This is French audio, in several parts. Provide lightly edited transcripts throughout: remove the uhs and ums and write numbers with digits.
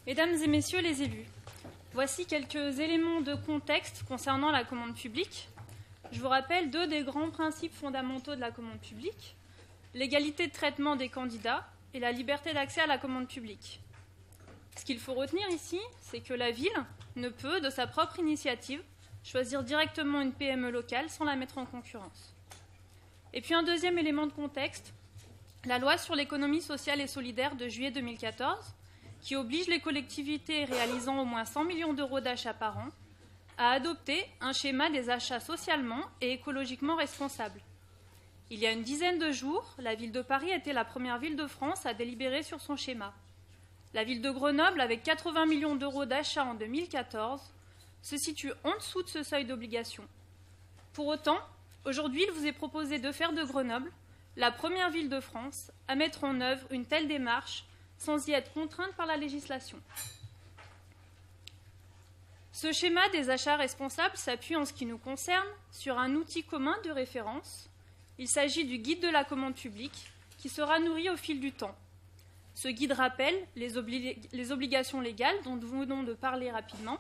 Mesdames et messieurs les élus, voici quelques éléments de contexte concernant la commande publique. Je vous rappelle deux des grands principes fondamentaux de la commande publique, l'égalité de traitement des candidats et la liberté d'accès à la commande publique. Ce qu'il faut retenir ici, c'est que la ville ne peut, de sa propre initiative, choisir directement une PME locale sans la mettre en concurrence. Et puis un deuxième élément de contexte, la loi sur l'économie sociale et solidaire de juillet 2014, qui oblige les collectivités réalisant au moins 100 millions d'euros d'achats par an à adopter un schéma des achats socialement et écologiquement responsables. Il y a une dizaine de jours, la ville de Paris était la première ville de France à délibérer sur son schéma. La ville de Grenoble, avec 80 millions d'euros d'achats en 2014, se situe en dessous de ce seuil d'obligation. Pour autant, aujourd'hui, il vous est proposé de faire de Grenoble la première ville de France à mettre en œuvre une telle démarche sans y être contrainte par la législation. Ce schéma des achats responsables s'appuie en ce qui nous concerne sur un outil commun de référence. Il s'agit du guide de la commande publique qui sera nourri au fil du temps. Ce guide rappelle les obligations légales dont nous venons de parler rapidement.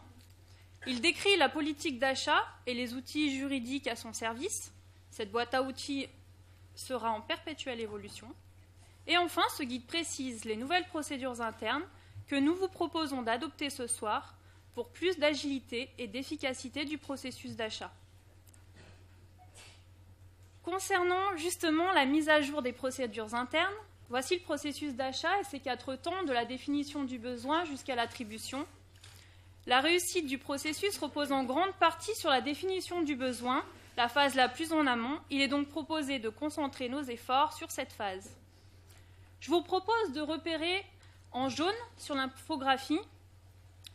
Il décrit la politique d'achat et les outils juridiques à son service. Cette boîte à outils sera en perpétuelle évolution. Et enfin, ce guide précise les nouvelles procédures internes que nous vous proposons d'adopter ce soir pour plus d'agilité et d'efficacité du processus d'achat. Concernant justement la mise à jour des procédures internes, voici le processus d'achat et ses 4 temps de la définition du besoin jusqu'à l'attribution. La réussite du processus repose en grande partie sur la définition du besoin, la phase la plus en amont. Il est donc proposé de concentrer nos efforts sur cette phase. Je vous propose de repérer en jaune sur l'infographie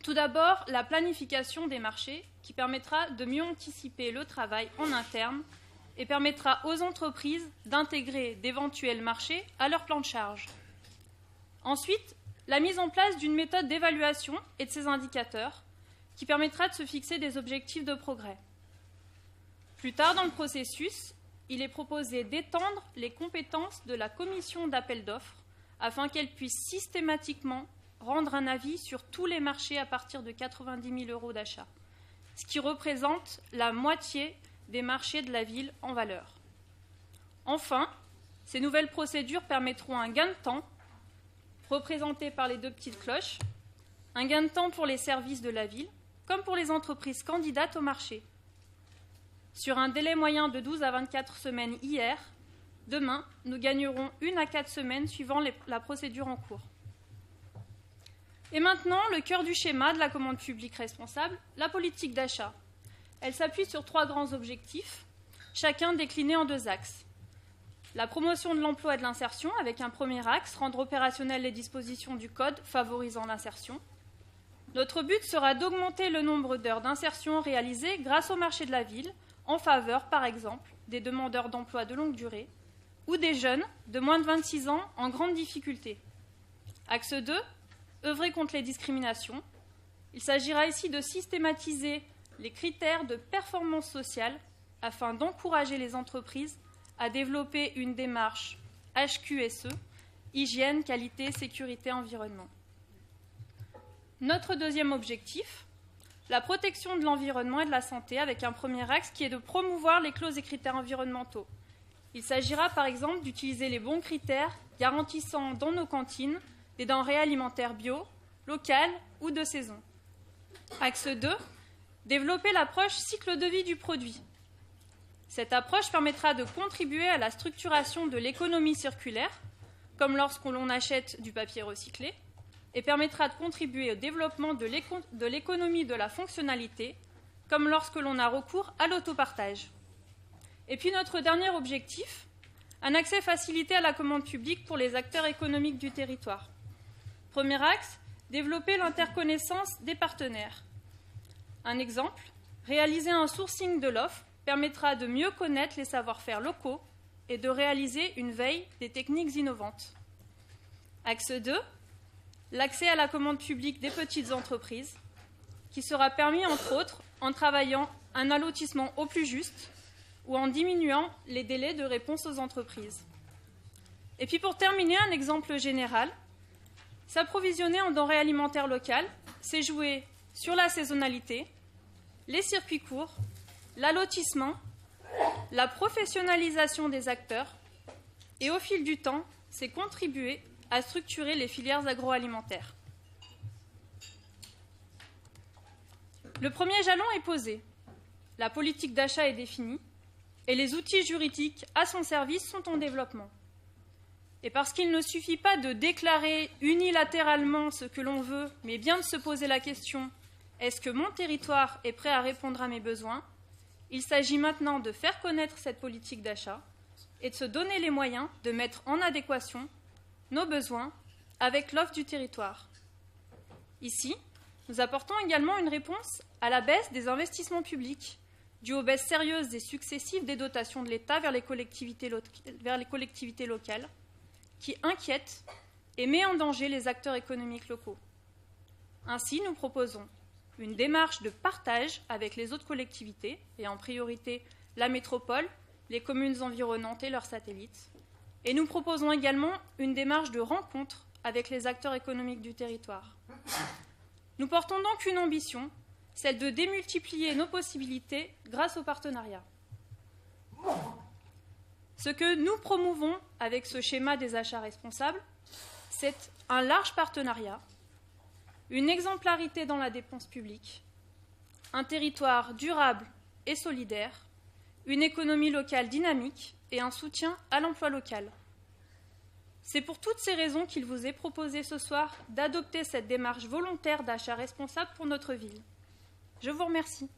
tout d'abord la planification des marchés qui permettra de mieux anticiper le travail en interne et permettra aux entreprises d'intégrer d'éventuels marchés à leur plan de charge. Ensuite, la mise en place d'une méthode d'évaluation et de ses indicateurs qui permettra de se fixer des objectifs de progrès. Plus tard dans le processus, il est proposé d'étendre les compétences de la commission d'appel d'offres afin qu'elle puisse systématiquement rendre un avis sur tous les marchés à partir de 90 000 euros d'achat, ce qui représente la moitié des marchés de la ville en valeur. Enfin, ces nouvelles procédures permettront un gain de temps, représenté par les 2 petites cloches, un gain de temps pour les services de la ville, comme pour les entreprises candidates au marché. Sur un délai moyen de 12 à 24 semaines hier, demain, nous gagnerons 1 à 4 semaines suivant la procédure en cours. Et maintenant, le cœur du schéma de la commande publique responsable, la politique d'achat. Elle s'appuie sur 3 grands objectifs, chacun décliné en 2 axes. La promotion de l'emploi et de l'insertion, avec un premier axe, rendre opérationnelles les dispositions du Code favorisant l'insertion. Notre but sera d'augmenter le nombre d'heures d'insertion réalisées grâce au marché de la ville, en faveur, par exemple, des demandeurs d'emploi de longue durée ou des jeunes de moins de 26 ans en grande difficulté. Axe 2, œuvrer contre les discriminations. Il s'agira ici de systématiser les critères de performance sociale afin d'encourager les entreprises à développer une démarche HQSE, hygiène, qualité, sécurité, environnement. Notre deuxième objectif, la protection de l'environnement et de la santé avec un premier axe qui est de promouvoir les clauses et critères environnementaux. Il s'agira par exemple d'utiliser les bons critères garantissant dans nos cantines des denrées alimentaires bio, locales ou de saison. Axe 2, développer l'approche cycle de vie du produit. Cette approche permettra de contribuer à la structuration de l'économie circulaire, comme lorsqu'on achète du papier recyclé, et permettra de contribuer au développement de l'économie de la fonctionnalité, comme lorsque l'on a recours à l'autopartage. Et puis notre dernier objectif, un accès facilité à la commande publique pour les acteurs économiques du territoire. Premier axe, développer l'interconnaissance des partenaires. Un exemple, réaliser un sourcing de l'offre permettra de mieux connaître les savoir-faire locaux et de réaliser une veille des techniques innovantes. Axe 2, l'accès à la commande publique des petites entreprises, qui sera permis, entre autres, en travaillant un allotissement au plus juste ou en diminuant les délais de réponse aux entreprises. Et puis pour terminer, un exemple général. S'approvisionner en denrées alimentaires locales, c'est jouer sur la saisonnalité, les circuits courts, l'allotissement, la professionnalisation des acteurs et au fil du temps, c'est contribuer à structurer les filières agroalimentaires. Le premier jalon est posé, la politique d'achat est définie et les outils juridiques à son service sont en développement. Et parce qu'il ne suffit pas de déclarer unilatéralement ce que l'on veut, mais bien de se poser la question « Est-ce que mon territoire est prêt à répondre à mes besoins ?», il s'agit maintenant de faire connaître cette politique d'achat et de se donner les moyens de mettre en adéquation nos besoins avec l'offre du territoire. Ici, nous apportons également une réponse à la baisse des investissements publics, due aux baisses sérieuses et successives des dotations de l'État vers les collectivités locales, qui inquiète et met en danger les acteurs économiques locaux. Ainsi, nous proposons une démarche de partage avec les autres collectivités, et en priorité la métropole, les communes environnantes et leurs satellites. Et nous proposons également une démarche de rencontre avec les acteurs économiques du territoire. Nous portons donc une ambition, celle de démultiplier nos possibilités grâce au partenariat. Ce que nous promouvons avec ce schéma des achats responsables, c'est un large partenariat, une exemplarité dans la dépense publique, un territoire durable et solidaire, une économie locale dynamique et un soutien à l'emploi local. C'est pour toutes ces raisons qu'il vous est proposé ce soir d'adopter cette démarche volontaire d'achat responsable pour notre ville. Je vous remercie.